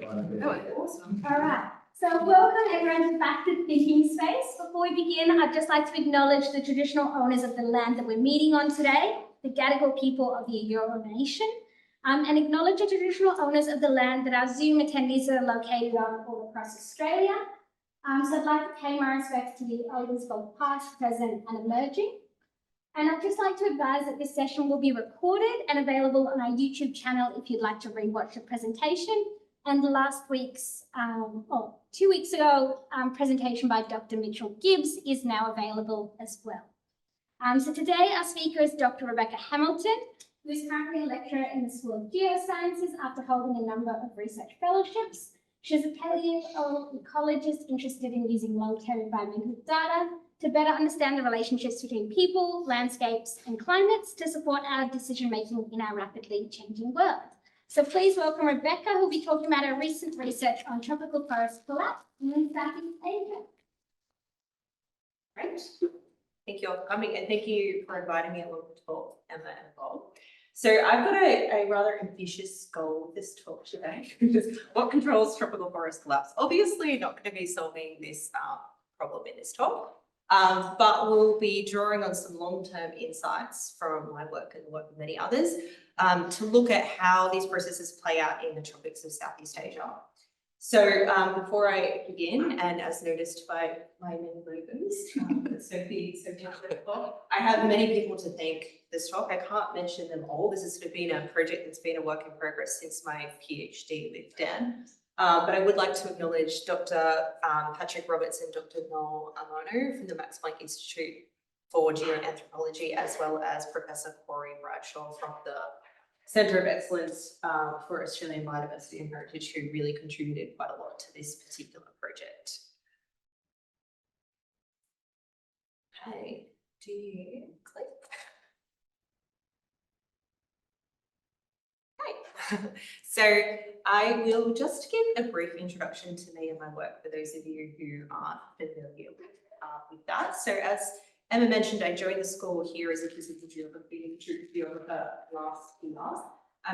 Awesome. All right. So welcome everyone to Back to Thinking Space. Before we begin, I'd just like to acknowledge the traditional owners of the land that we're meeting on today, the Gadigal people of the Eora Nation, and acknowledge the traditional owners of the land that our Zoom attendees are located on all across Australia. So I'd like to pay my respects to the elders both past, present and emerging. And I'd just like to advise that this session will be recorded and available on our YouTube channel if you'd like to rewatch the presentation. And last week's, 2 weeks ago, presentation by Dr. Mitchell Gibbs is now available as well. So today our speaker is Dr. Rebecca Hamilton, who is currently a lecturer in the School of Geosciences after holding a number of research fellowships. She's a paleoecologist interested in using long-term environmental data to better understand the relationships between people, landscapes, and climates to support our decision-making in our rapidly changing world. So please welcome Rebecca, who will be talking about her recent research on tropical forest collapse in Southeast Asia. Great. Thank you all for coming, and thank you for inviting me along to talk, Emma and Bob. So I've got a rather ambitious goal with this talk today, which is what controls tropical forest collapse. Obviously not going to be solving this problem in this talk, but we'll be drawing on some long-term insights from my work and the work of many others to look at how these processes play out in the tropics of Southeast Asia. So before I begin, and as noticed by my many logos, Sophie, I have many people to thank this talk. I can't mention them all. This has sort of been a project that's been a work in progress since my PhD with Dan. But I would like to acknowledge Dr. Patrick Roberts and Dr. Noel Amano from the Max Planck Institute for Geoanthropology, as well as Professor Corey Bradshaw from the Centre of Excellence for Australian Biodiversity and Heritage, who really contributed quite a lot to this particular project. Okay, do you click? Okay, so I will just give a brief introduction to me and my work for those of you who aren't familiar with that. So as Emma mentioned, I joined the school here as a physical geographer last year.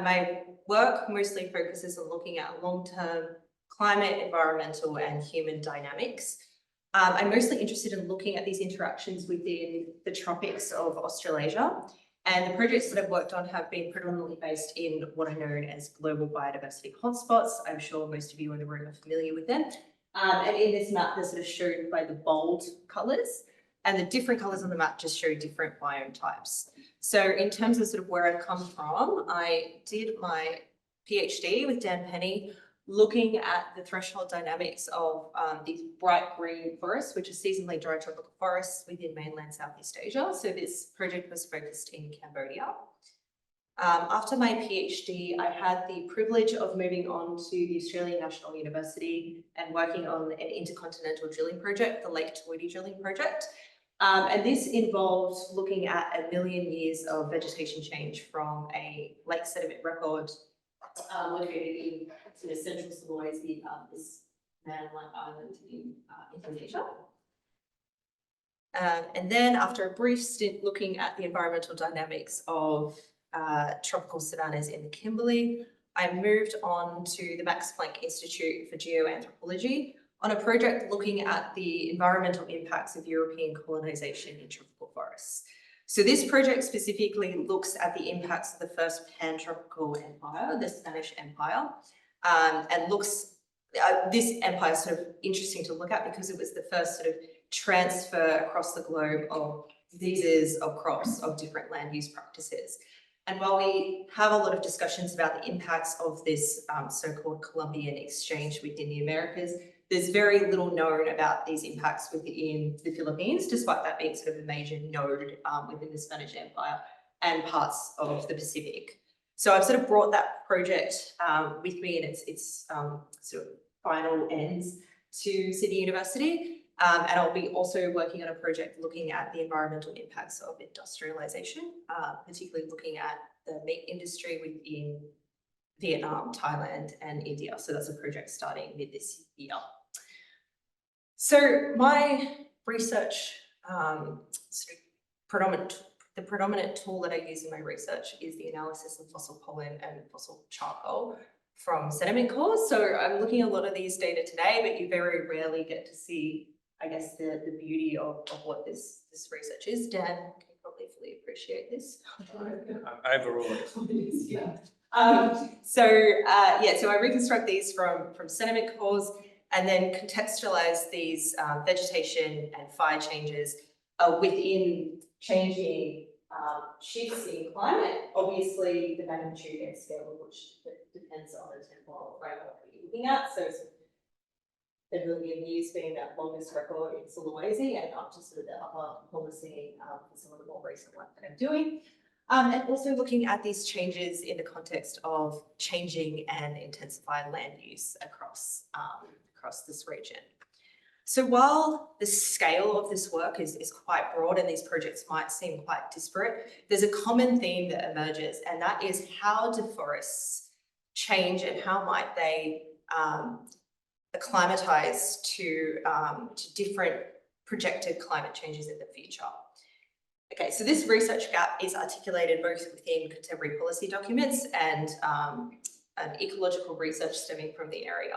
My work mostly focuses on looking at long-term climate, environmental and human dynamics. I'm mostly interested in looking at these interactions within the tropics of Australasia, and the projects that I've worked on have been predominantly based in what are known as global biodiversity hotspots. I'm sure most of you in the room are familiar with them. And in this map, they're sort of shown by the bold colours, and the different colours on the map just show different biome types. So in terms of sort of where I've come from, I did my PhD with Dan Penny, looking at the threshold dynamics of these bright green forests, which are seasonally dry tropical forests within mainland Southeast Asia. So this project was focused in Cambodia. After my PhD, I had the privilege of moving on to the Australian National University and working on an intercontinental drilling project, the Lake Tweedy drilling project. And this involved looking at 1 million years of vegetation change from a lake sediment record located in central Sulawesi, this man-like island in Indonesia. And then after a brief stint looking at the environmental dynamics of tropical savannas in the Kimberley, I moved on to the Max Planck Institute for Geoanthropology on a project looking at the environmental impacts of European colonisation in tropical forests. So this project specifically looks at the impacts of the first pan-tropical empire, the Spanish Empire, and looks, this empire is sort of interesting to look at because it was the first sort of transfer across the globe of diseases, of crops, of different land use practices. And while we have a lot of discussions about the impacts of this so-called Columbian exchange within the Americas, there's very little known about these impacts within the Philippines, despite that being sort of a major node within the Spanish Empire and parts of the Pacific. So I've sort of brought that project with me in its sort of final ends to Sydney University. And I'll be also working on a project looking at the environmental impacts of industrialization, particularly looking at the meat industry within Vietnam, Thailand, and India. So that's a project starting mid this year. So my research, the predominant tool that I use in my research is the analysis of fossil pollen and fossil charcoal from sediment cores. So I'm looking at a lot of these data today, but you very rarely get to see, I guess, the beauty of what this research is. Dan can probably fully appreciate this. Overall. Yeah. So I reconstruct these from sediment cores and then contextualize these vegetation and fire changes within changing shifts in climate. Obviously, the magnitude and scale of which depends on the temporal framework that you're looking at. So the million years being that longest record in Sulawesi and up to sort of the upper Holocene for some of the more recent work that I'm doing. And also looking at these changes in the context of changing and intensified land use across this region. So while the scale of this work is quite broad and these projects might seem quite disparate, there's a common theme that emerges, and that is how do forests change and how might they acclimatize to different projected climate changes in the future. Okay, so this research gap is articulated both within contemporary policy documents and an ecological research stemming from the area.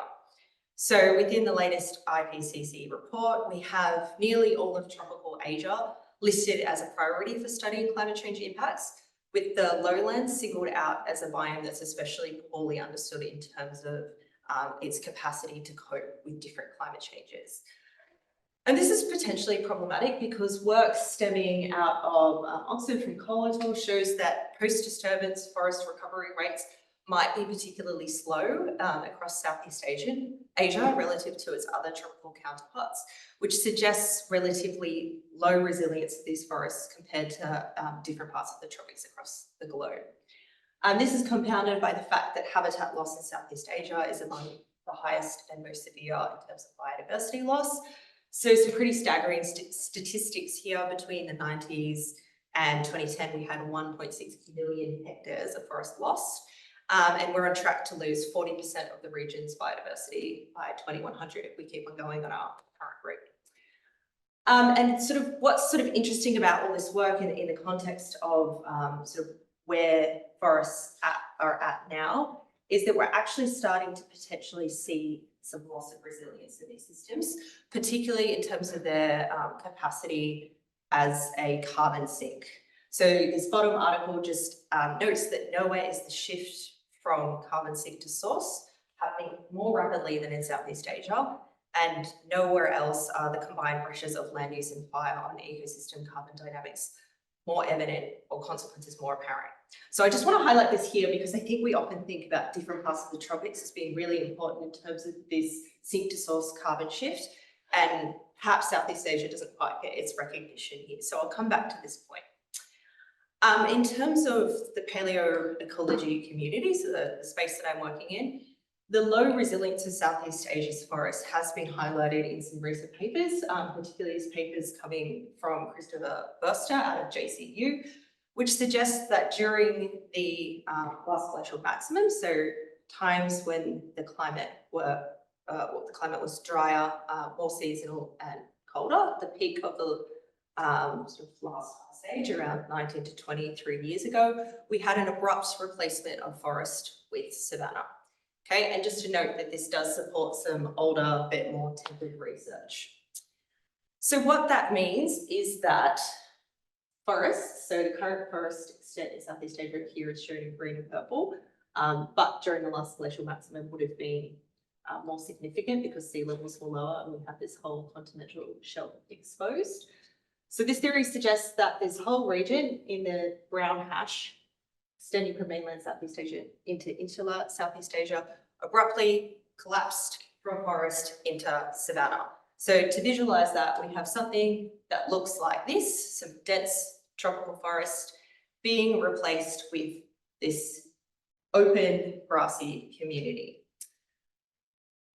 So within the latest IPCC report, we have nearly all of tropical Asia listed as a priority for studying climate change impacts, with the lowlands singled out as a biome that's especially poorly understood in terms of its capacity to cope with different climate changes. And this is potentially problematic because work stemming out of Oxford from Collitor shows that post-disturbance forest recovery rates might be particularly slow across Southeast Asia relative to its other tropical counterparts, which suggests relatively low resilience of these forests compared to different parts of the tropics across the globe. This is compounded by the fact that habitat loss in Southeast Asia is among the highest and most severe in terms of biodiversity loss. So some pretty staggering statistics here. Between the 90s and 2010, we had 1.6 million hectares of forest lost. And we're on track to lose 40% of the region's biodiversity by 2100 if we keep on going on our current route. And sort of what's sort of interesting about all this work in the context of sort of where forests are at now is that we're actually starting to potentially see some loss of resilience in these systems, particularly in terms of their capacity as a carbon sink. So this bottom article just notes that nowhere is the shift from carbon sink to source happening more rapidly than in Southeast Asia, and nowhere else are the combined pressures of land use and fire on ecosystem carbon dynamics more evident or consequences more apparent. So I just want to highlight this here because I think we often think about different parts of the tropics as being really important in terms of this sink to source carbon shift, and perhaps Southeast Asia doesn't quite get its recognition here. So I'll come back to this point. In terms of the paleoecology community, so the space that I'm working in, the low resilience of Southeast Asia's forests has been highlighted in some recent papers, particularly as papers coming from Christopher Burster out of JCU, which suggests that during the last glacial maximum, so times when the climate was drier, more seasonal and colder, the peak of the sort of last ice age around 19 to 23 years ago, we had an abrupt replacement of forest with savanna. Okay, and just to note that this does support some older, bit more tempered research. So what that means is that forests, so the current forest extent in Southeast Asia here is shown in green and purple, but during the last glacial maximum would have been more significant because sea levels were lower and we have this whole continental shelf exposed. So this theory suggests that this whole region in the brown hash, extending from mainland Southeast Asia into insular Southeast Asia, abruptly collapsed from forest into savanna. So to visualize that, we have something that looks like this, some dense tropical forest being replaced with this open grassy community.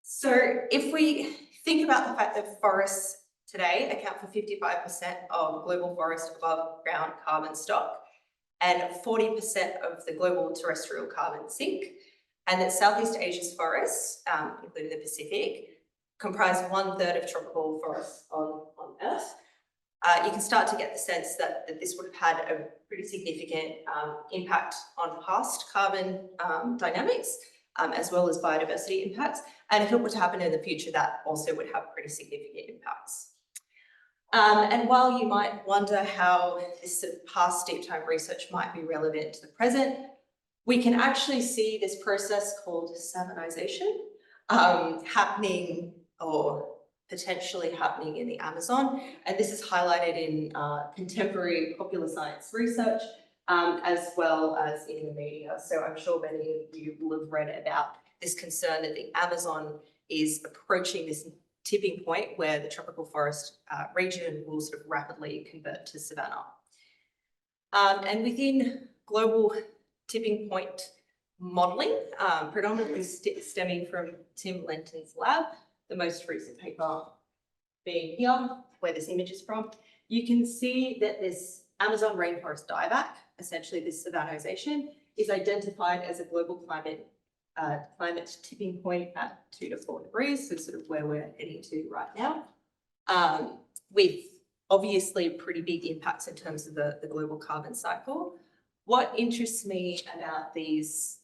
So if we think about the fact that forests today account for 55% of global forest above ground carbon stock and 40% of the global terrestrial carbon sink, and that Southeast Asia's forests, including the Pacific, comprise 1/3 of tropical forests on Earth, you can start to get the sense that this would have had a pretty significant impact on past carbon dynamics, as well as biodiversity impacts. And if it were to happen in the future, that also would have pretty significant impacts. And while you might wonder how this sort of past deep time research might be relevant to the present, we can actually see this process called savanization happening or potentially happening in the Amazon. And this is highlighted in contemporary popular science research, as well as in the media. So I'm sure many of you will have read about this concern that the Amazon is approaching this tipping point where the tropical forest region will sort of rapidly convert to savanna. And within global tipping point modelling, predominantly stemming from Tim Lenton's lab, the most recent paper being here, where this image is from, you can see that this Amazon rainforest dieback, essentially this savanization, is identified as a global climate tipping point at 2 to 4 degrees, so sort of where we're heading to right now, with obviously pretty big impacts in terms of the global carbon cycle. What interests me about these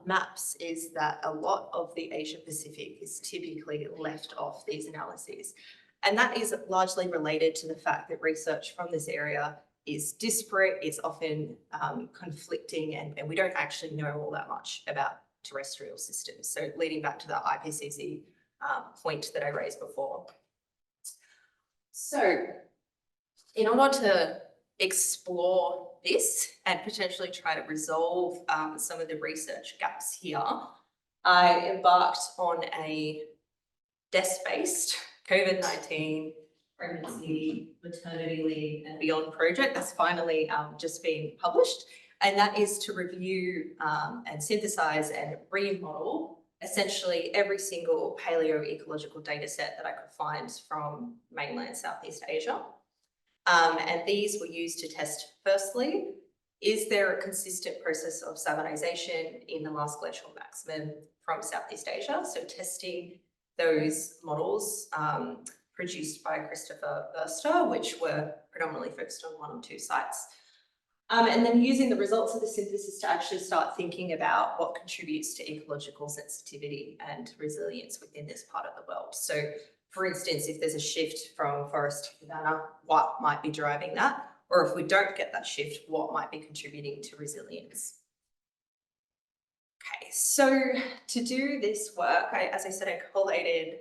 maps is that a lot of the Asia Pacific is typically left off these analyses. And that is largely related to the fact that research from this area is disparate, it's often conflicting, and we don't actually know all that much about terrestrial systems. So leading back to the IPCC point that I raised before. So in order to explore this and potentially try to resolve some of the research gaps here, I embarked on a desk-based COVID-19 pregnancy, maternity leave and beyond project that's finally just been published. And that is to review and synthesize and remodel essentially every single paleoecological data set that I could find from mainland Southeast Asia. And these were used to test, firstly, is there a consistent process of savanization in the last glacial maximum from Southeast Asia? So testing those models produced by Christopher Verster, which were predominantly focused on 1 or 2 sites. And then using the results of the synthesis to actually start thinking about what contributes to ecological sensitivity and resilience within this part of the world. So for instance, if there's a shift from forest to savanna, what might be driving that? Or if we don't get that shift, what might be contributing to resilience? Okay, so to do this work, as I said, I collated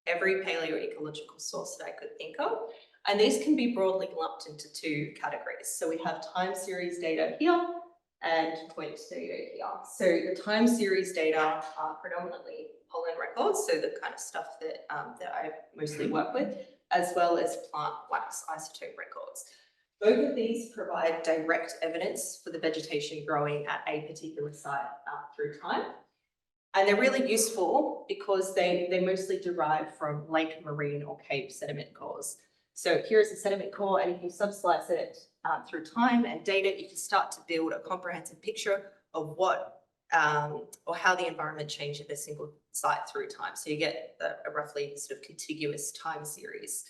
every paleoecological source that I could think of. And these can be broadly lumped into 2 categories. So we have time series data here and point data here. So the time series data are predominantly pollen records, so the kind of stuff that, that I mostly work with, as well as plant wax isotope records. Both of these provide direct evidence for the vegetation growing at a particular site through time. And they're really useful because they mostly derive from lake, marine or cave sediment cores. So here's a sediment core, and if you subslice it through time and data, you can start to build a comprehensive picture of what or how the environment changed at a single site through time. So you get a roughly sort of contiguous time series.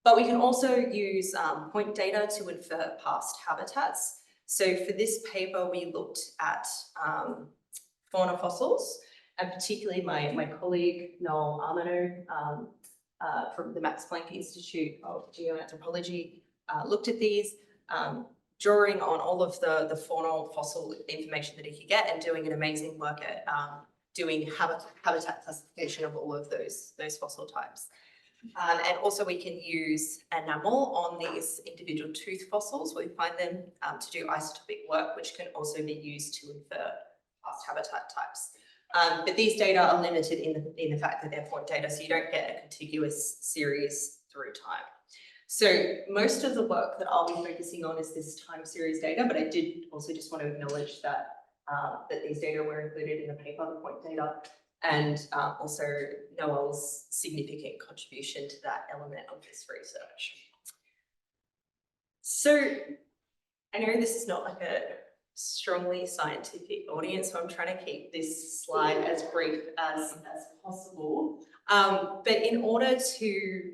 But we can also use point data to infer past habitats. So for this paper, we looked at fauna fossils, and particularly my colleague Noel Armano from the Max Planck Institute of Geoanthropology looked at these, drawing on all of the faunal fossil information that he could get and doing an amazing work at doing habitat classification of all of those fossil types. And also we can use enamel on these individual tooth fossils where we find them to do isotopic work, which can also be used to infer past habitat types. But these data are limited in the fact that they're point data, so you don't get a contiguous series through time. So most of the work that I'll be focusing on is this time series data, but I did also just want to acknowledge that that these data were included in the paper, the point data, and also Noel's significant contribution to that element of this research. So I know this is not like a strongly scientific audience, so I'm trying to keep this slide as brief as possible. But in order to,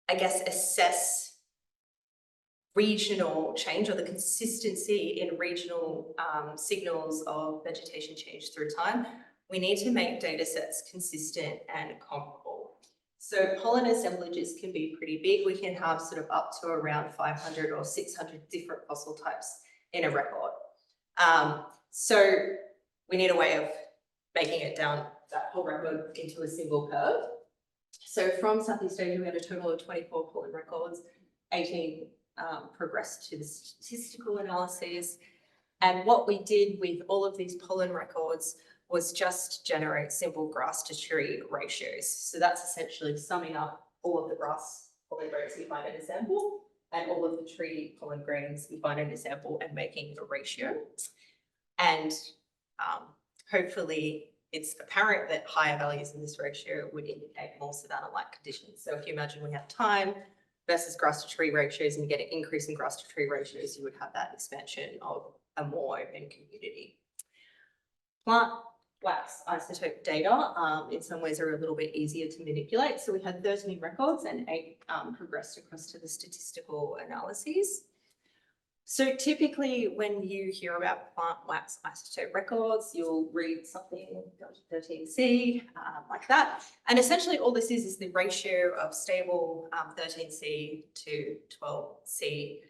I guess, assess regional change or the consistency in regional signals of vegetation change through time, we need to make data sets consistent and comparable. So pollen assemblages can be pretty big. We can have sort of up to around 500 or 600 different fossil types in a record. So we need a way of making it down that whole record into a single curve. So from Southeast Asia, we had a total of 24 pollen records, 18 progressed to the statistical analyses. And what we did with all of these pollen records was just generate simple grass to tree ratios. So that's essentially summing up all of the grass pollen grains we find in a sample and all of the tree pollen grains we find in a sample and making a ratio. And hopefully it's apparent that higher values in this ratio would indicate more savanna-like conditions. So if you imagine we have time versus grass to tree ratios and you get an increase in grass to tree ratios, you would have that expansion of a more open community. Plant wax isotope data in some ways are a little bit easier to manipulate. So we had 13 records and 8 progressed across to the statistical analyses. So typically when you hear about plant wax isotope records, you'll read something 13C like that. And essentially all this is the ratio of stable 13C to 12C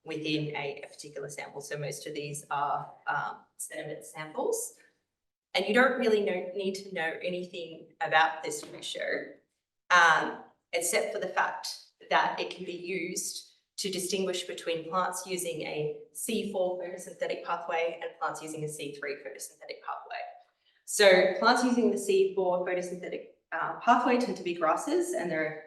within a particular sample. So most of these are sediment samples. And you don't really need to know anything about this ratio, except for the fact that it can be used to distinguish between plants using a C4 photosynthetic pathway and plants using a C3 photosynthetic pathway. So plants using the C4 photosynthetic pathway tend to be grasses, and their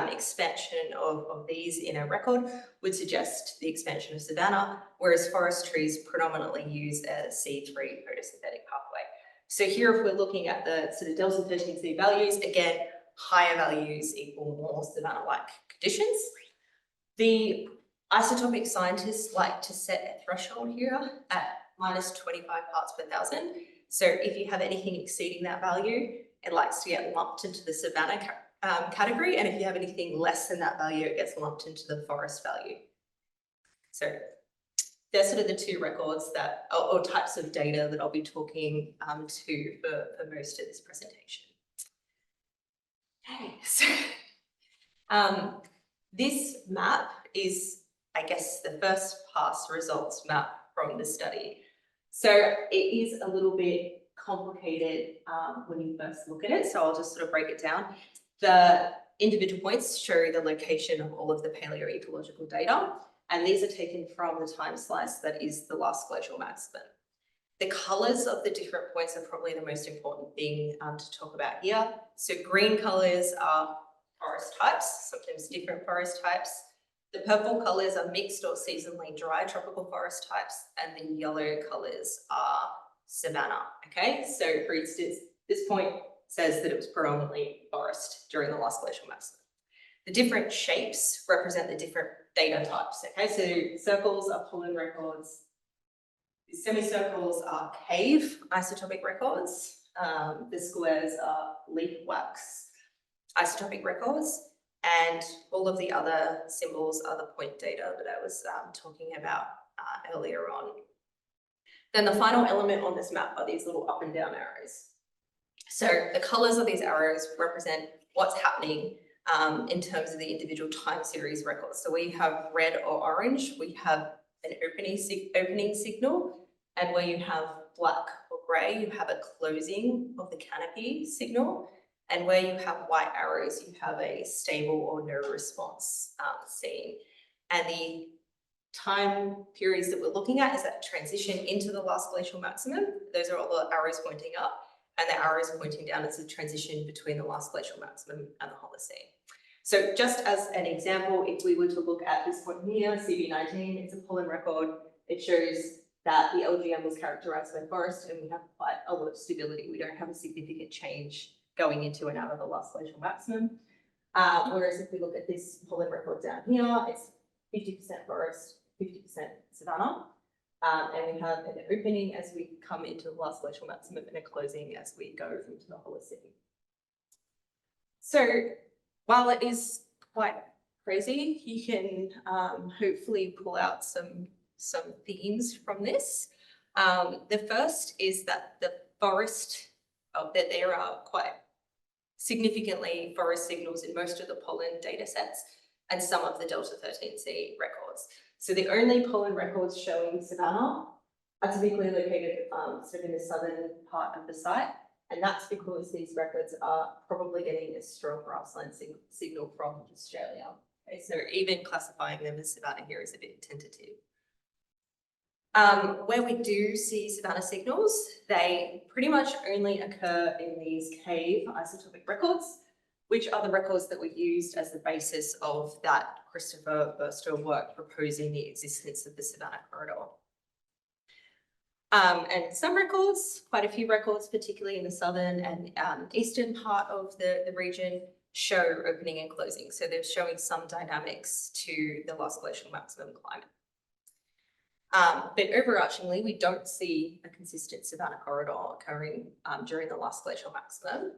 expansion of these in a record would suggest the expansion of savanna, whereas forest trees predominantly use a C3 photosynthetic pathway. So here, if we're looking at the sort of delta 13C values, again, higher values equal more savanna-like conditions. The isotopic scientists like to set a threshold here at minus 25 parts per thousand. So if you have anything exceeding that value, it likes to get lumped into the savanna category. And if you have anything less than that value, it gets lumped into the forest value. So they're sort of the two records that, or types of data that I'll be talking to for most of this presentation. Okay, so this map is, I guess, the first pass results map from the study. So it is a little bit complicated when you first look at it. So I'll just sort of break it down. The individual points show the location of all of the paleoecological data. And these are taken from the time slice that is the last glacial maximum. The colours of the different points are probably the most important thing to talk about here. So green colours are forest types, sometimes different forest types. The purple colours are mixed or seasonally dry tropical forest types, and the yellow colours are savanna, okay? So for instance, this point says that it was predominantly forest during the last glacial maximum. The different shapes represent the different data types, okay? So circles are pollen records, semicircles are cave isotopic records, the squares are leaf wax isotopic records, and all of the other symbols are the point data that I was talking about earlier on. Then the final element on this map are these little up and down arrows. So the colours of these arrows represent what's happening in terms of the individual time series records. So we have red or orange, we have an opening signal, and where you have black or grey, you have a closing of the canopy signal. And where you have white arrows, you have a stable or no response seen. And the time periods that we're looking at is that transition into the last glacial maximum. Those are all the arrows pointing up, and the arrows pointing down is the transition between the last glacial maximum and the Holocene. So just as an example, if we were to look at this point here, CV19, it's a pollen record. It shows that the LGM was characterized by forest, and we have quite a lot of stability. We don't have a significant change going into and out of the last glacial maximum. Whereas if we look at this pollen record down here, it's 50% forest, 50% savanna. And we have an opening as we come into the last glacial maximum and a closing as we go into the Holocene. So while it is quite crazy. You can hopefully pull out some themes from this. The first is that that there are quite significantly forest signals in most of the pollen data sets and some of the Delta 13C records. So the only pollen records showing savanna are typically located sort of in the southern part of the site. And that's because these records are probably getting a strong grassland signal from Australia. Okay, so even classifying them as savanna here is a bit tentative. Where we do see savanna signals, they pretty much only occur in these cave isotopic records, which are the records that were used as the basis of that Christopher Burstow work proposing the existence of the savanna corridor. And some records, quite a few records, particularly in the southern and eastern part of the region, show opening and closing. So they're showing some dynamics to the last glacial maximum climate. But overarchingly, we don't see a consistent savanna corridor occurring during the last glacial maximum.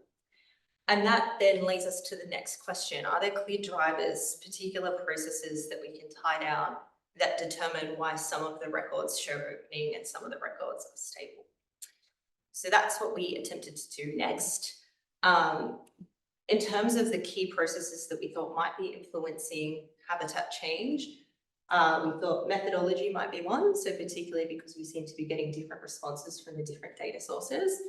And that then leads us to the next question. Are there clear drivers, particular processes that we can tie down that determine why some of the records show opening and some of the records are stable? So that's what we attempted to do next. In terms of the key processes that we thought might be influencing habitat change, we thought methodology might be one, so particularly because we seem to be getting different responses from the different data sources.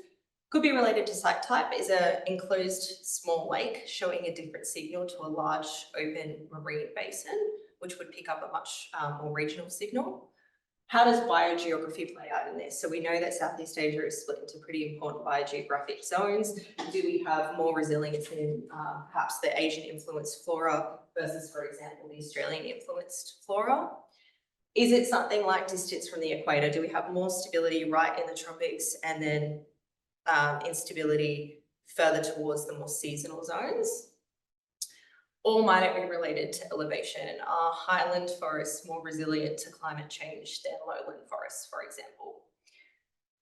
Could be related to site type. Is an enclosed small lake showing a different signal to a large open marine basin, which would pick up a much more regional signal? How does biogeography play out in this? So we know that Southeast Asia is split into pretty important biogeographic zones. Do we have more resilience in perhaps the Asian influenced flora versus, for example, the Australian influenced flora? Is it something like distance from the equator? Do we have more stability right in the tropics and then instability further towards the more seasonal zones? Or might it be related to elevation? Are highland forests more resilient to climate change than lowland forests, for example?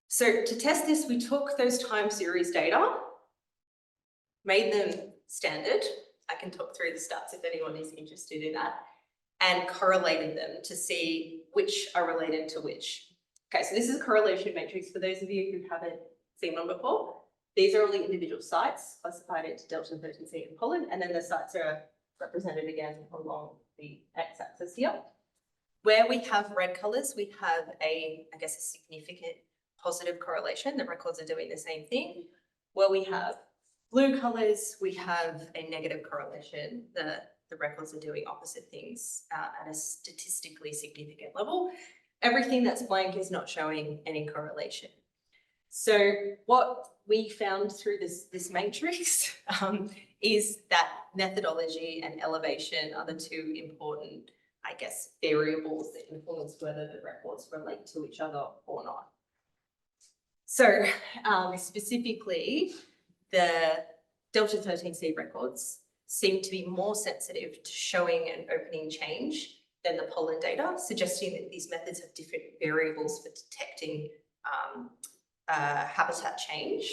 So to test this, we took those time series data, made them standard. I can talk through the stats if anyone is interested in that, and correlated them to see which are related to which. Okay, so this is a correlation matrix for those of you who haven't seen one before. These are all the individual sites classified into Delta 13C and pollen, and then the sites are represented again along the x-axis here. Where we have red colours, we have I guess a significant positive correlation. The records are doing the same thing. Where we have blue colours, we have a negative correlation. The records are doing opposite things at a statistically significant level. Everything that's blank is not showing any correlation. So what we found through this matrix is that methodology and elevation are the two important, I guess, variables that influence whether the records relate to each other or not. So specifically, the Delta 13C records seem to be more sensitive to showing an opening change than the pollen data, suggesting that these methods have different variables for detecting habitat change.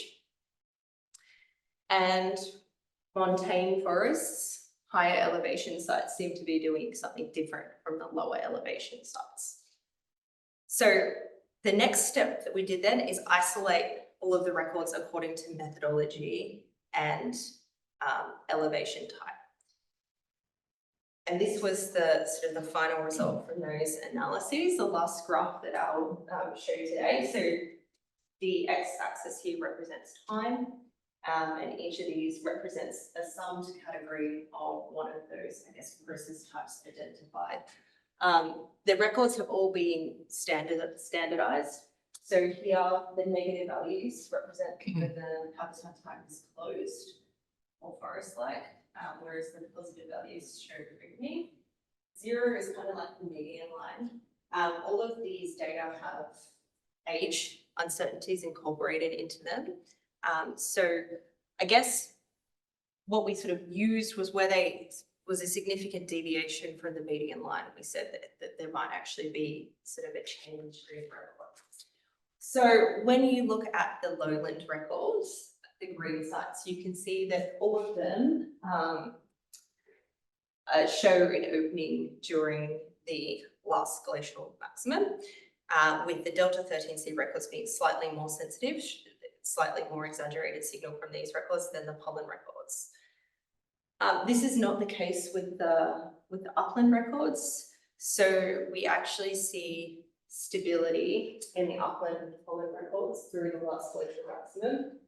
And montane forests, higher elevation sites seem to be doing something different from the lower elevation sites. So the next step that we did then is isolate all of the records according to methodology and elevation type. And this was the sort of the final result from those analyses, the last graph that I'll show you today. So the x-axis here represents time, and each of these represents a summed category of one of those, I guess, process types identified. The records have all been standardized. So here, the negative values represent whether the habitat type is closed or forest-like, whereas the positive values show opening. 0 is kind of like the median line. All of these data have age uncertainties incorporated into them. So I guess what we sort of used was where there was a significant deviation from the median line. We said that there might actually be sort of a change in records. So when you look at the lowland records, the green sites, you can see that all of them show an opening during the last glacial maximum, with the Delta 13C records being slightly more sensitive, slightly more exaggerated signal from these records than the pollen records. This is not the case with the upland records. So we actually see stability in the upland pollen records through the last glacial maximum,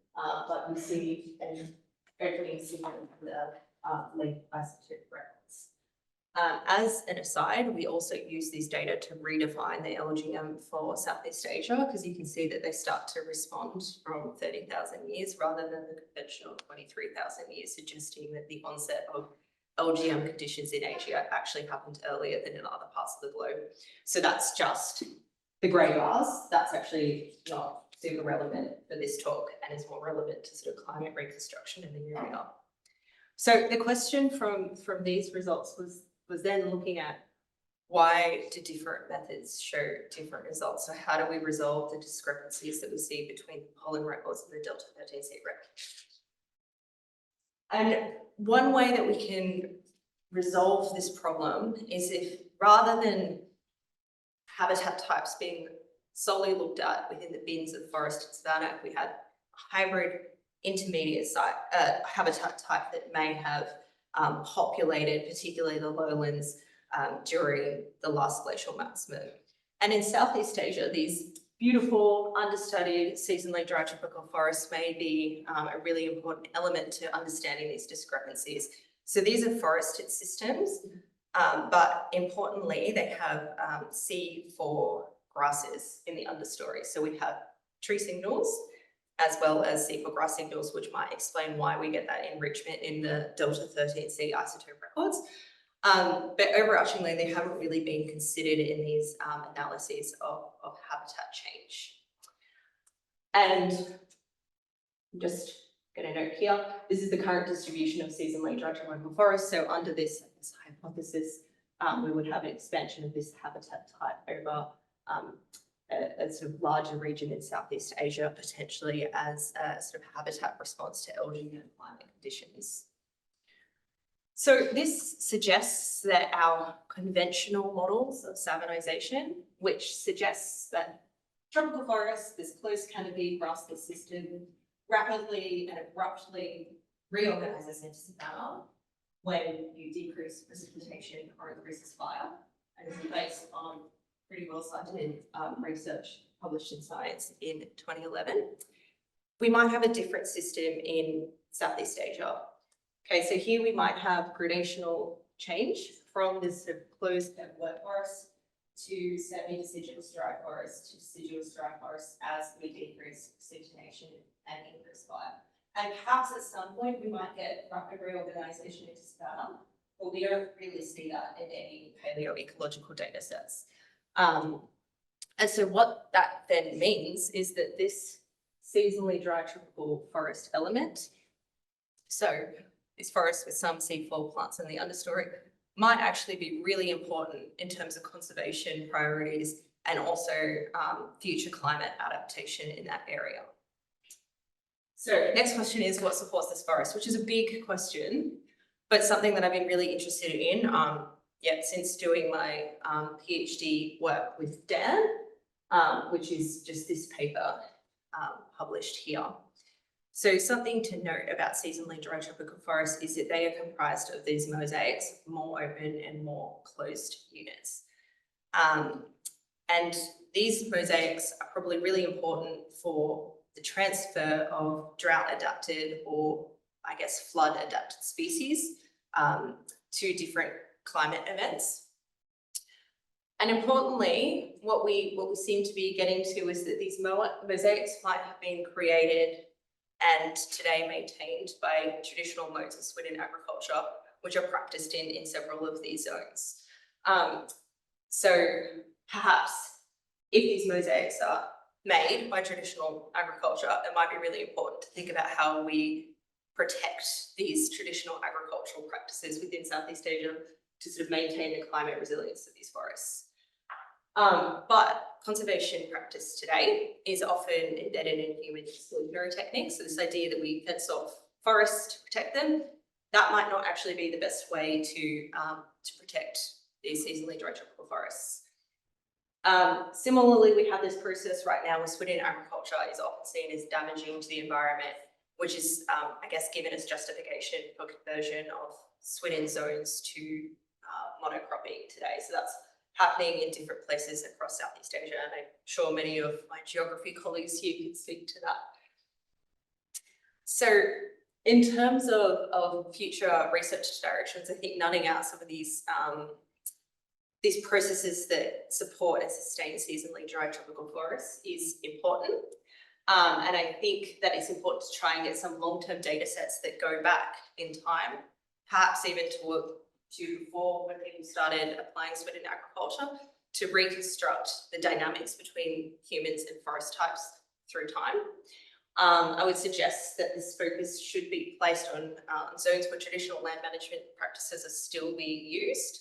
but we see an opening signal in the late isotope records. As an aside, we also use these data to redefine the LGM for Southeast Asia, because you can see that they start to respond from 30,000 years rather than the conventional 23,000 years, suggesting that the onset of LGM conditions in Asia actually happened earlier than in other parts of the globe. So that's just the grey bars. That's actually not super relevant for this talk and is more relevant to sort of climate reconstruction in the area. So the question from these results was then looking at why do different methods show different results? So how do we resolve the discrepancies that we see between the pollen records and the Delta 13C records? And one way that we can resolve this problem is if, rather than habitat types being solely looked at within the bins of forest and savanna, we had a hybrid intermediate habitat type that may have populated, particularly the lowlands, during the last glacial maximum. And in Southeast Asia, these beautiful, understudied, seasonally dry tropical forests may be a really important element to understanding these discrepancies. So these are forested systems, but importantly, they have C4 grasses in the understory. So we have tree signals, as well as C4 grass signals, which might explain why we get that enrichment in the Delta 13C isotope records. But overarchingly, they haven't really been considered in these analyses of habitat change. And just going to note here, this is the current distribution of seasonally dry tropical forests. So under this hypothesis, we would have an expansion of this habitat type over a sort of larger region in Southeast Asia, potentially as a sort of habitat response to LGM climate conditions. So this suggests that our conventional models of savanization, which suggests that tropical forests, this close canopy grassless system, rapidly and abruptly reorganizes into savanna when you decrease precipitation or increases fire, and is based on pretty well cited research published in Science in 2011. We might have a different system in Southeast Asia. Okay, so here we might have gradational change from this sort of closed and wet forest to semi-deciduous dry forest to deciduous dry forest as we decrease precipitation and increase fire. And perhaps at some point we might get rapid reorganization into savanna, but we don't really see that in any paleoecological data sets. And so what that then means is that this seasonally dry tropical forest element, so this forest with some C4 plants in the understory, might actually be really important in terms of conservation priorities and also future climate adaptation in that area. So next question is, what supports this forest? Which is a big question, but something that I've been really interested in since doing my PhD work with Dan, which is just this paper published here. So something to note about seasonally dry tropical forests is that they are comprised of these mosaics, more open and more closed units. And these mosaics are probably really important for the transfer of drought-adapted or, I guess, flood-adapted species to different climate events. And importantly, what we seem to be getting to is that these mosaics might have been created and today maintained by traditional modes of Swidden agriculture, which are practiced in several of these zones. So perhaps if these mosaics are made by traditional agriculture, it might be really important to think about how we protect these traditional agricultural practices within Southeast Asia to sort of maintain the climate resilience of these forests. But conservation practice today is often embedded in human exclusionary techniques. So this idea that we fence off forests to protect them, that might not actually be the best way to protect these seasonally dry tropical forests. Similarly, we have this process right now where Swidden agriculture is often seen as damaging to the environment, which is, I guess, given as justification for conversion of Swidden zones to monocropping today. So that's happening in different places across Southeast Asia, and I'm sure many of my geography colleagues here can speak to that. So in terms of future research directions, I think nutting out some of these processes that support and sustain seasonally dry tropical forests is important. And I think that it's important to try and get some long-term data sets that go back in time, perhaps even to before when people started applying Swidden agriculture, to reconstruct the dynamics between humans and forest types through time. I would suggest that this focus should be placed on zones where traditional land management practices are still being used,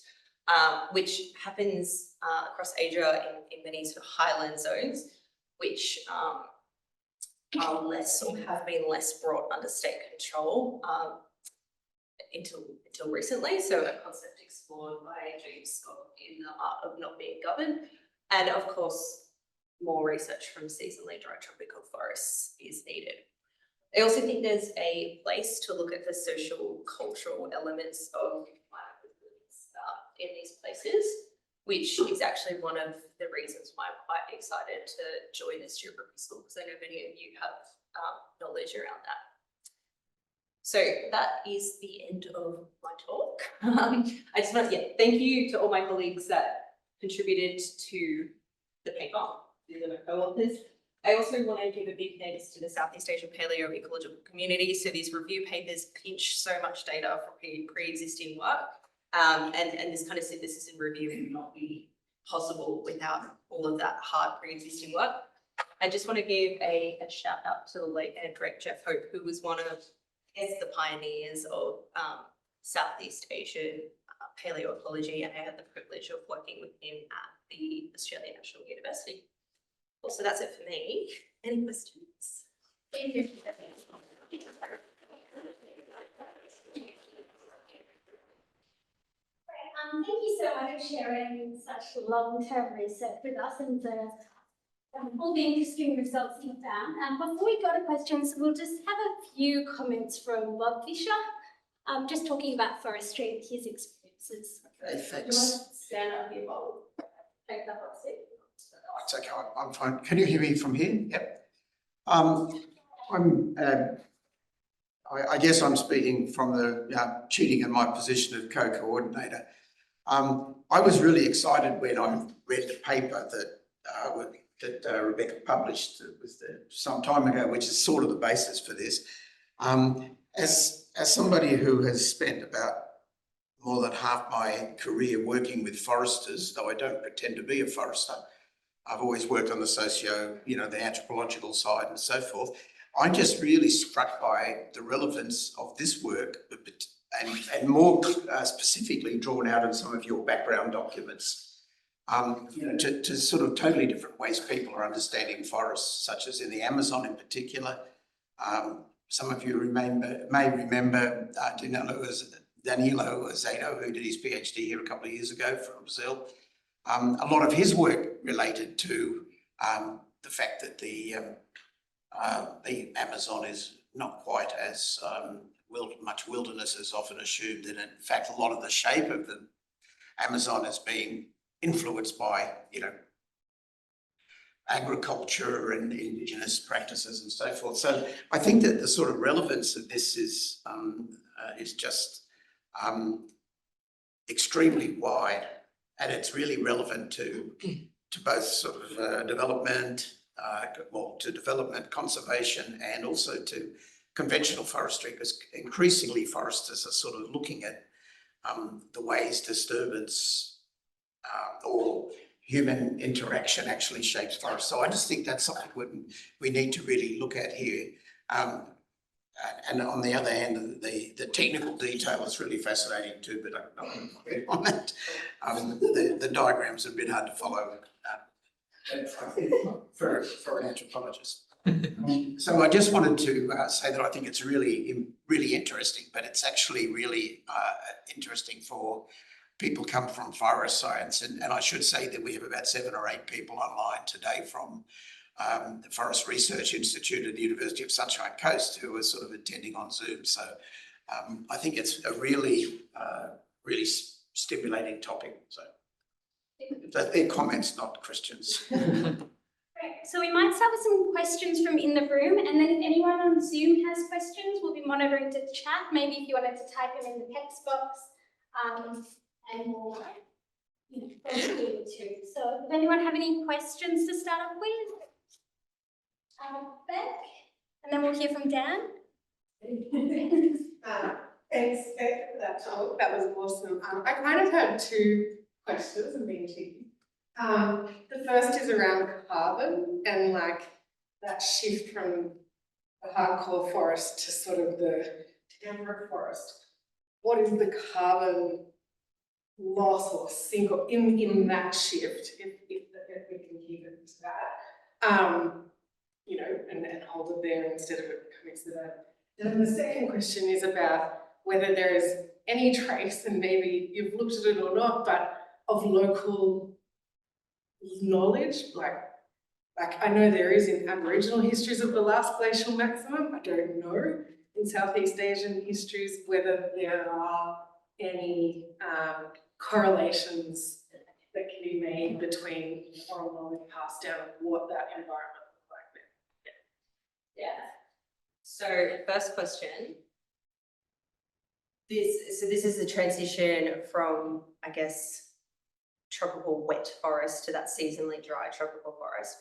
which happens across Asia in many sort of highland zones, which are less or have been less brought under state control until recently. So a concept explored by James Scott in The Art of Not Being Governed. And of course, more research from seasonally dry tropical forests is needed. I also think there's a place to look at the social, cultural elements of climate resilience in these places, which is actually one of the reasons why I'm quite excited to join this geography school, because I know many of you have knowledge around that. So that is the end of my talk. I just want to thank you to all my colleagues that contributed to the paper, these are my co-authors. I also want to give a big thanks to the Southeast Asian Paleo-Ecological Community. So these review papers pinch so much data from pre-existing work. And this kind of synthesis and review would not be possible without all of that hard pre-existing work. I just want to give a shout out to the late and great Jeff Hope, who was one of the pioneers of Southeast Asian paleoecology, and I had the privilege of working with him at the Australian National University. Also, that's it for me. Any questions? Thank you. Thank you so much for sharing such long-term research with us and all the interesting results you found. Before we go to questions, we'll just have a few comments from Bob Fisher, just talking about forestry and his experiences. Okay, Do you want thanks. to stand up here, Bob? Take that hot seat. It's okay, I'm fine. Can you hear me from here? Yep. I guess I'm speaking from the cheating in my position of co-coordinator. I was really excited when I read the paper that Rebecca published some time ago, which is sort of the basis for this. As somebody who has spent about more than half my career working with foresters, though I don't pretend to be a forester, I've always worked on the the anthropological side and so forth. I'm just really struck by the relevance of this work and more specifically drawn out in some of your background documents, to sort of totally different ways people are understanding forests, such as in the Amazon in particular. Some of you may remember Danilo Azedo, who did his PhD here a couple of years ago from Brazil. A lot of his work related to the fact that the Amazon is not quite as much wilderness as often assumed, and in fact a lot of the shape of the Amazon has been influenced by agriculture and indigenous practices and so forth. So I think that the sort of relevance of this is just extremely wide, and it's really relevant to both sort of development, conservation, and also to conventional forestry, because increasingly foresters are sort of looking at the ways disturbance or human interaction actually shapes forests. So I just think that's something we need to really look at here. And on the other hand, the technical detail is really fascinating too, but I'm not going to comment on that. The diagrams are a bit hard to follow for an anthropologist. So I just wanted to say that I think it's really interesting, but it's actually really interesting for people come from forest science. And I should say that we have about 7 or 8 people online today from the Forest Research Institute at the University of Sunshine Coast who are sort of attending on Zoom. So I think it's a really stimulating topic. So they're comments, not questions. Great. So we might start with some questions from in the room, and then if anyone on Zoom has questions, we'll be monitoring to chat. Maybe if you wanted to type them in the text box, and we'll go through it too. So does anyone have any questions to start off with? Beck, and then we'll hear from Dan. Thanks, Beck, for that talk. That was awesome. I kind of had 2 questions and being cheeky. The first is around carbon and like that shift from the hardcore forest to sort of the temperate forest. What is the carbon loss or sink in that shift, if we can keep it to that, you know, and hold it there instead of it becoming so that. And the second question is about whether there is any trace, and maybe you've looked at it or not, but of local knowledge, like I know there is in Aboriginal histories of the last glacial maximum. I don't know in Southeast Asian histories whether there are any correlations that can be made between oral knowledge passed down and what that environment looks like then. Yeah. So first question. This is the transition from, I guess, tropical wet forest to that seasonally dry tropical forest.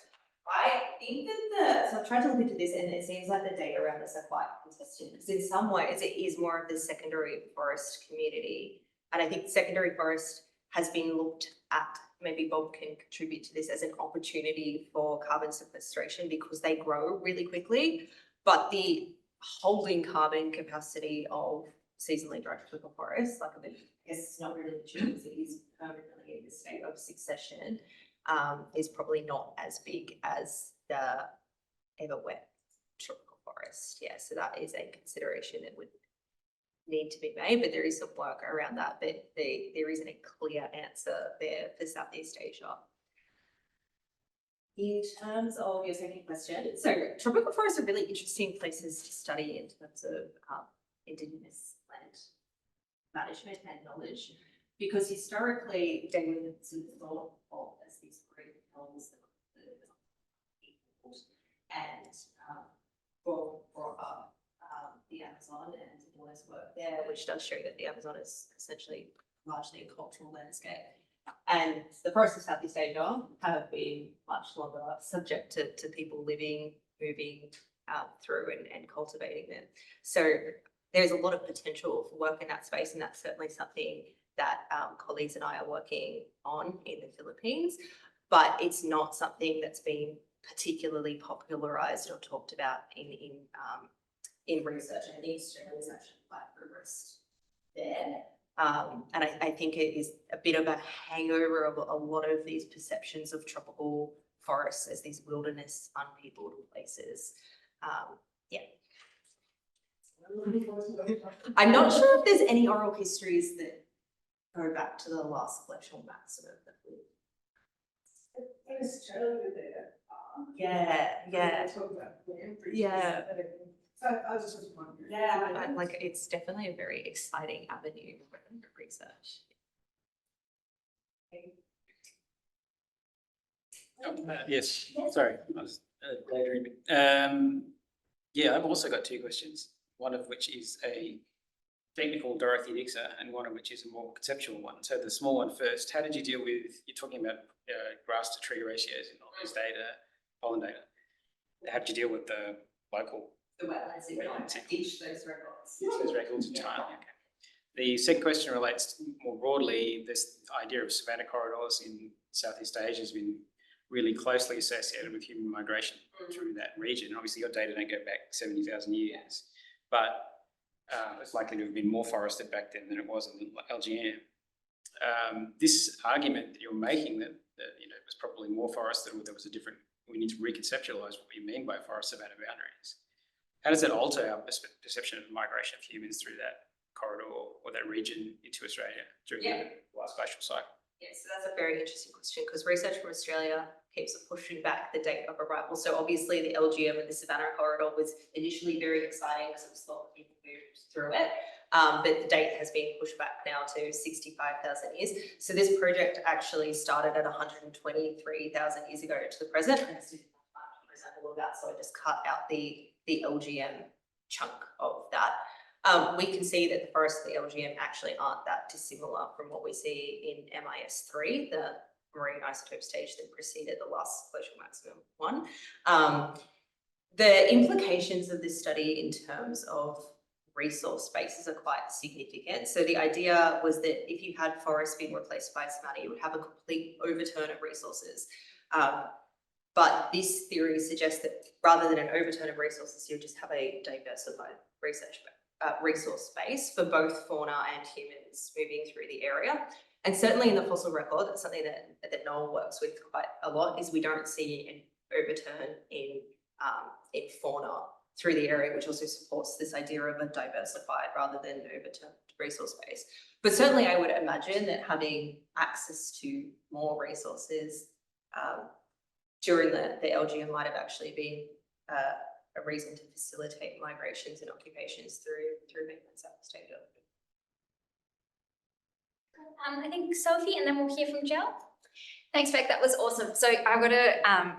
I think that so I've tried to look into this, and it seems like the data around this are quite consistent, because in some ways it is more of the secondary forest community. And I think secondary forest has been looked at, maybe Bob can contribute to this, as an opportunity for carbon sequestration because they grow really quickly, but the holding carbon capacity of seasonally dry tropical forests, like I guess it's not really mature because it is permanently in the state of succession, is probably not as big as the ever wet tropical forest. Yeah, so that is a consideration that would need to be made, but there is some work around that, but there isn't a clear answer there for Southeast Asia. In terms of your second question, so tropical forests are really interesting places to study in terms of Indigenous land management and knowledge, because historically they were sort of thought of as these great hills that and brought up the Amazon and Noah's work there, which does show that the Amazon is essentially largely a cultural landscape. And the forests of Southeast Asia have been much longer subject to people living, moving through and cultivating them. So there's a lot of potential for work in that space, and that's certainly something that colleagues and I are working on in the Philippines, but it's not something that's been particularly popularized or talked about in research. I think Australia is actually quite progressed there. And I think it is a bit of a hangover of a lot of these perceptions of tropical forests as these wilderness, unpeopled places. Yeah. I'm not sure if there's any oral histories that go back to the last glacial maximum that we. In Australia there. Yeah. Talk about Yeah. So I was just wondering. Yeah, like it's definitely a very exciting avenue for research. Yes, sorry, I was daydreaming. Yeah, I've also got 2 questions, one of which is a technical Dorothy Dixer and one of which is a more conceptual one. So the small one first, how did you deal with, you're talking about grass to tree ratios in all this data, pollen data. How did you deal with the local? The wetlands in each of those records. Each of those records entirely, okay. The second question relates more broadly, this idea of savanna corridors in Southeast Asia has been really closely associated with human migration through that region. Obviously your data don't go back 70,000 years, but it's likely to have been more forested back then than it was in LGM. This argument that you're making that that, you know, it was probably more forested, or there was a different, we need to reconceptualize what we mean by forest savanna boundaries. How does that alter our perception of migration of humans through that corridor or that region into Australia during the last glacial cycle? Yes, so that's a very interesting question, because research from Australia keeps pushing back the date of arrival. So obviously the LGM and the Savannah corridor was initially very exciting because it was a lot of people moved through it. But the date has been pushed back now to 65,000 years. So this project actually started at 123,000 years ago to the present, and it's all of that. So I just cut out the LGM chunk of that. We can see that the forests of the LGM actually aren't that dissimilar from what we see in MIS3, the marine isotope stage that preceded the last glacial maximum one. The implications of this study in terms of resource spaces are quite significant. So the idea was that if you had forests being replaced by savanna, you would have a complete overturn of resources. But this theory suggests that rather than an overturn of resources, you just have a diversified resource space for both fauna and humans moving through the area. And certainly in the fossil record, that's something that Noel works with quite a lot, is we don't see an overturn in fauna through the area, which also supports this idea of a diversified rather than overturned resource base. But certainly I would imagine that having access to more resources during the LGM might have actually been a reason to facilitate migrations and occupations through mainland Southeast Asia. I think Sophie, and then we'll hear from Jill. Thanks, Beck. That was awesome. So I've got a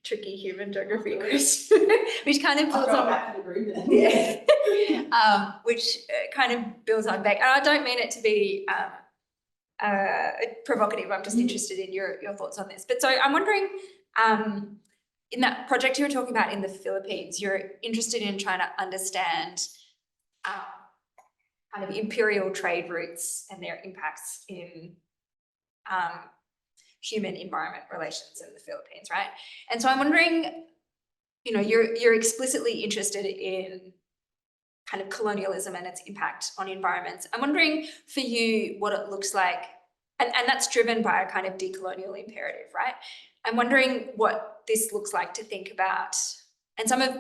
tricky human geography question, which kind of builds on back to the room then. which kind of builds on Beck. And I don't mean it to be provocative. I'm just interested in your thoughts on this. But so I'm wondering, in that project you were talking about in the Philippines, you're interested in trying to understand kind of imperial trade routes and their impacts in human environment relations in the Philippines, right? And so I'm wondering, you know, you're explicitly interested in kind of colonialism and its impact on environments. I'm wondering for you what it looks like, and that's driven by a kind of decolonial imperative, right? I'm wondering what this looks like to think about, and some of,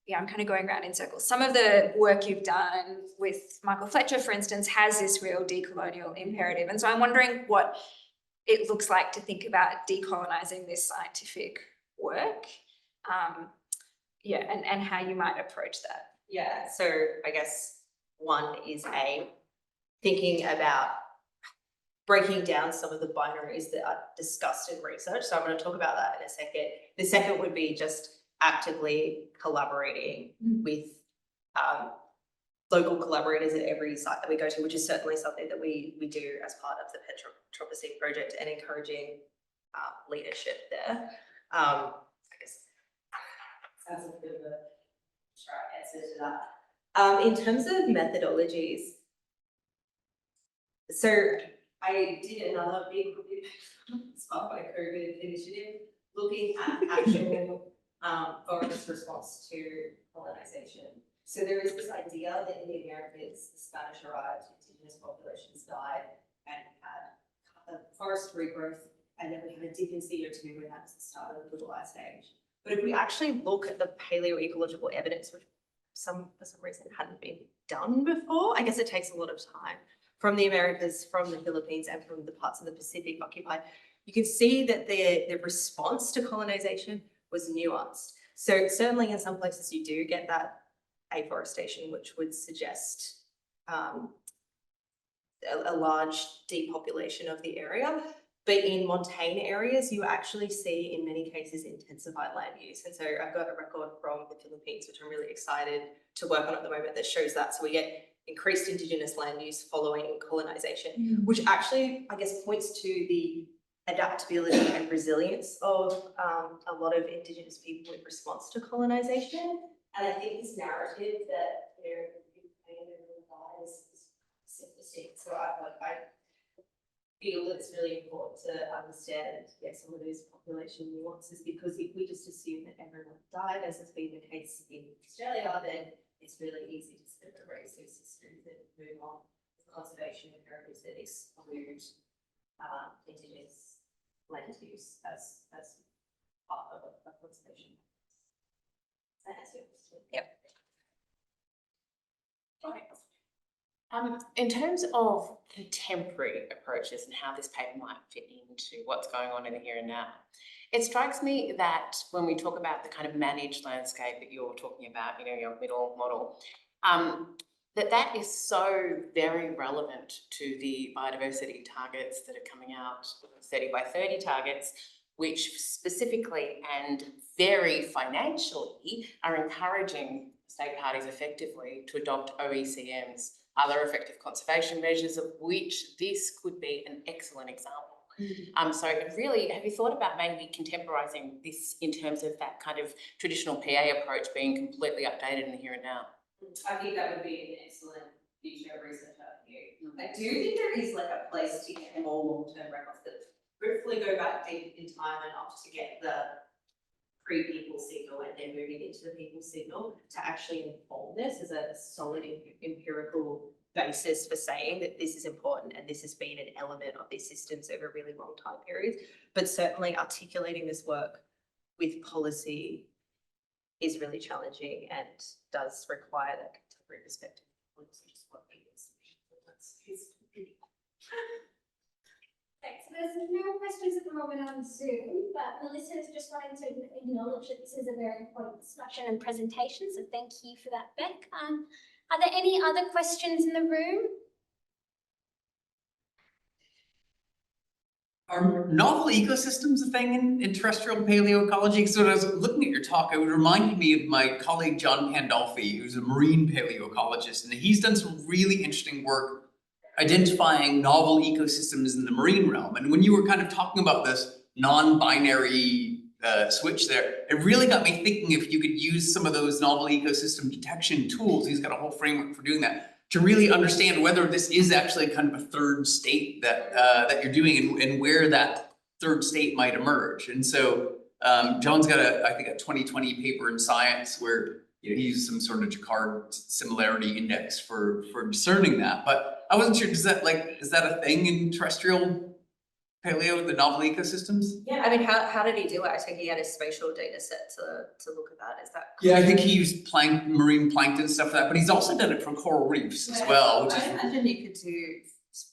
yeah, I'm kind of going around in circles. Some of the work you've done with Michael Fletcher, for instance, has this real decolonial imperative. And so I'm wondering what it looks like to think about decolonizing this scientific work. And how you might approach that. Yeah, so I guess one is thinking about breaking down some of the binaries that are discussed in research. So I'm going to talk about that in a second. The second would be just actively collaborating with local collaborators at every site that we go to, which is certainly something that we do as part of the Petropocene project, and encouraging leadership there. I guess sounds like a bit of a short answer to that. In terms of methodologies, so I did another big spot by COVID initiative looking at actual forest response to colonization. So there is this idea that in the Americas, the Spanish arrived, indigenous populations died, and had a forest regrowth, and then we had a dip in CO2, and that's the start of the Little Ice Age. But if we actually look at the paleoecological evidence, which for some reason hadn't been done before, I guess it takes a lot of time, from the Americas, from the Philippines, and from the parts of the Pacific occupied, you can see that the response to colonization was nuanced. So certainly in some places you do get that afforestation, which would suggest a large depopulation of the area. But in montane areas, you actually see, in many cases, intensified land use. And so I've got a record from the Philippines, which I'm really excited to work on at the moment, that shows that. So we get increased indigenous land use following colonization, which actually, I guess, points to the adaptability and resilience of a lot of indigenous people in response to colonization. And I think this narrative that they're is simplistic. So I feel that it's really important to understand some of those population nuances, because if we just assume that everyone died, as has been the case in Australia, then it's really easy to split the resources and move on with conservation of areas that exclude indigenous land use as part of a conservation. Yep. In terms of contemporary approaches and how this paper might fit into what's going on in the here and now, it strikes me that when we talk about the kind of managed landscape that you're talking about, you know, your middle model, that is so very relevant to the biodiversity targets that are coming out, 30 by 30 targets, which specifically and very financially are encouraging state parties effectively to adopt OECMs, other effective conservation measures, of which this could be an excellent example. So really, have you thought about maybe contemporising this in terms of that kind of traditional PA approach being completely updated in the here and now? I think that would be an excellent future research avenue. I do think there is like a place to get more long-term records that hopefully go back deep in time enough to get the pre-people signal and then moving into the people signal to actually inform this as a solid empirical basis for saying that this is important and this has been an element of these systems over really long time periods. But certainly articulating this work with policy is really challenging and does require that contemporary perspective. Thanks. There's no questions at the moment on Zoom, but Melissa is just wanting to acknowledge that this is a very important discussion and presentation, so thank you for that, Beck. Are there any other questions in the room? Are novel ecosystems a thing in terrestrial paleoecology? So as I was looking at your talk, it reminded me of my colleague John Pandolfi, who's a marine paleoecologist, and he's done some really interesting work identifying novel ecosystems in the marine realm. And when you were kind of talking about this non-binary switch there, it really got me thinking if you could use some of those novel ecosystem detection tools, he's got a whole framework for doing that, to really understand whether this is actually kind of a third state that that you're doing and where that third state might emerge. And so John's got I think a 2020 paper in Science where he used some sort of Jacquard similarity index for discerning that. But I wasn't sure, is that a thing in terrestrial paleo, the novel ecosystems? Yeah, I mean, how did he do it? I think he had a spatial data set to look at that. Is that correct? Yeah, I think he used marine plankton stuff for that, but he's also done it for coral reefs as well. Which I imagine you could do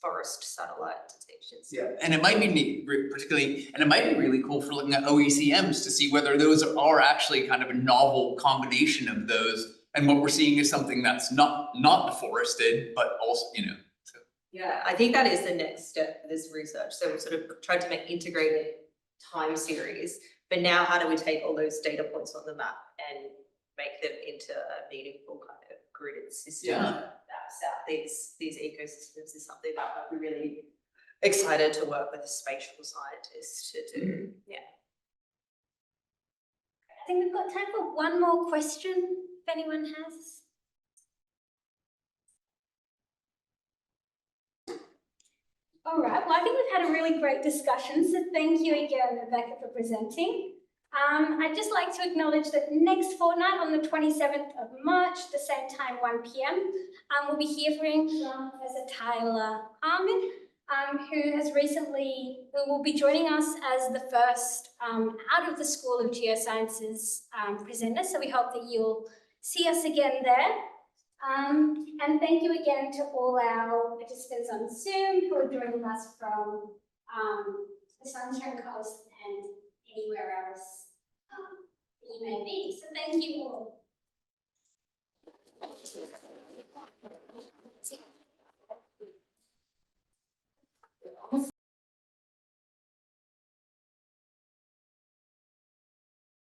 forest satellite detections. Yeah, and it might be neat, particularly, and it might be really cool for looking at OECMs to see whether those are actually kind of a novel combination of those, and what we're seeing is something that's not deforested, but also, you know. So. Yeah, I think that is the next step for this research. So we've sort of tried to make integrated time series, but now how do we take all those data points on the map and make them into a meaningful kind of gridded system that maps out these ecosystems is something that I'd be really excited to work with a spatial scientist to do. Yeah. I think we've got time for one more question, if anyone has. All right, well, I think we've had a really great discussion, so thank you again, Rebecca, for presenting. I'd just like to acknowledge that next fortnight on the 27th of March, the same time, 1 p.m, we'll be hearing from Professor Tyler Harmon, who will be joining us as the first out of the School of Geosciences presenter. So we hope that you'll see us again there. And thank you again to all our participants on Zoom who are joining us from the Sunshine Coast and